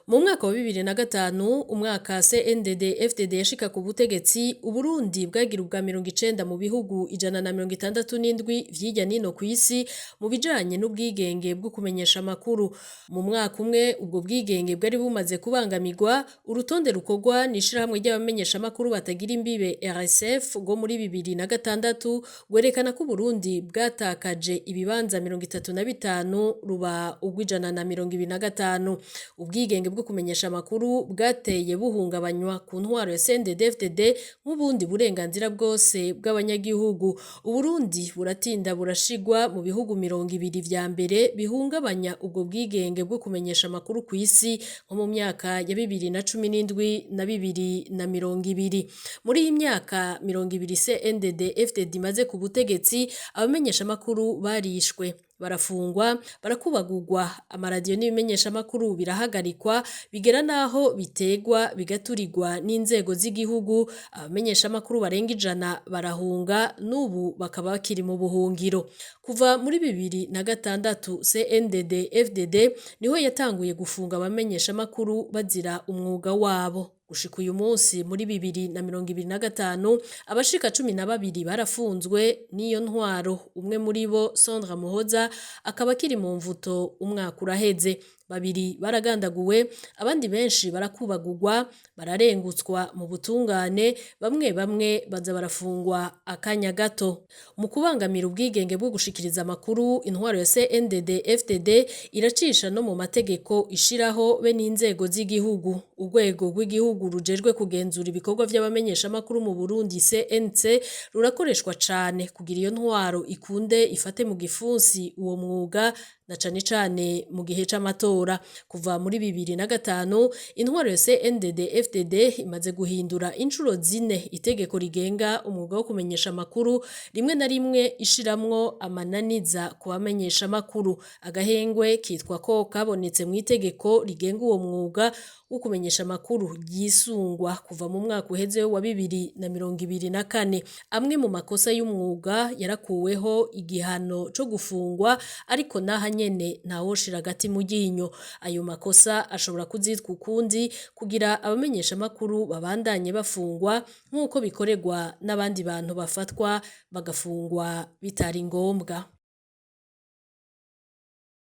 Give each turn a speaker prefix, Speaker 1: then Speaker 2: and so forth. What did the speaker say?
Speaker 1: Mu mwaka wa 2005 umwaka CNDD-FDD yashika ku butegetsi Uburundi bwagira ubwa 90 mu bihugu 167 vy'irya nino kw'isi mu bijanye n'ubwigenge bwo kumenyesha amakuru. Mu mwaka umwe ubwo bwigenge bwari bumaze kubangamirwa, urutonde rukorwa n'ishirahamwe ry'abamenyesha amakuru batagira imbibe RSF rwo muri 2006 gwerekana ko Uburundi bwatakaje ibibanza 35 ruba ugw'125. Ubwigenge bwo kumenyesha amakuru bwateye buhungabanywa ku ntwaro ya CNDD-FDD nk'ubundi burenganzira bwose bw'abanyagihugu. Uburundi buratinda burashigwa mu bihugu 200 vya mbere bihungabanya ubwo bwigenge bwo kumenyesha amakuru ku isi nko mu myaka ya 2017 na 2020. Muri iyi myaka 20 CNDD-FDD imaze ku butegetsi, abamenyesha amakuru barishwe, barafungwa, barakubagurwa, amaradiyo n'ibimenyesha amakuru birahagarikwa, bigera naho bitegwa bigaturirwa n'inzego z'igihugu. Abamenyesha amakuru barenga 100 barahunga, n'ubu bakaba bakiri mu buhungiro. Kuva muri 2006 CNDD-FDD niho yatanguye gufunga abamenyesha amakuru bazira umwuga wabo. Gushika uyu munsi muri 2025 abashika 12 barafunzwe n'iyo ntwaro. Umwe muri bo Sandra Muhoza akaba akiri mu mvuto umwaka uraheze. 2 baragandaguwe, abandi benshi barakubagurwa, bararengutswa mu butungane, bamwe baza barafungwa akanya gato. Mu kubangamira ubwigenge bwo gushikiriza amakuru, intwaro ya CNDD-FDD iracisha no mu mategeko ishiraho be n'inzego z'igihugu. Urwego rw'igihugu rujejwe kugenzura ibikorwa vy'abamenyesha amakuru mu Burundi CNC rurakoreshwa cane kugira iyo ntwaro ikunde ifate mu gifunsi uwo mwuga, na cane mu gihe c'amatora. Kuva muri 2005 intwaro ya CNDD-FDD imaze guhindura incuro 4 itegeko rigenga umwuga wo kumenyesha amakuru, rimwe na rimwe ishiramwo amananiza ku bamenyesha amakuru. Agahengwe kitwa ko kabonetse mu itegeko rigenga uwo mwuga wo kumenyesha amakuru ryisungwa kuva mu mwaka uheze wa 2024. Amwe mu makosa y'umwuga yarakuweho igihano co gufungwa, ariko naha nyene ntawoshira agati mu ryinyo. Ayo makosa ashobora kuzitwa ukundi kugira abamenyesha amakuru babandanye bafungwa nk'uko bikoregwa n'abandi bantu bafatwa bagafungwa bitari ngombwa.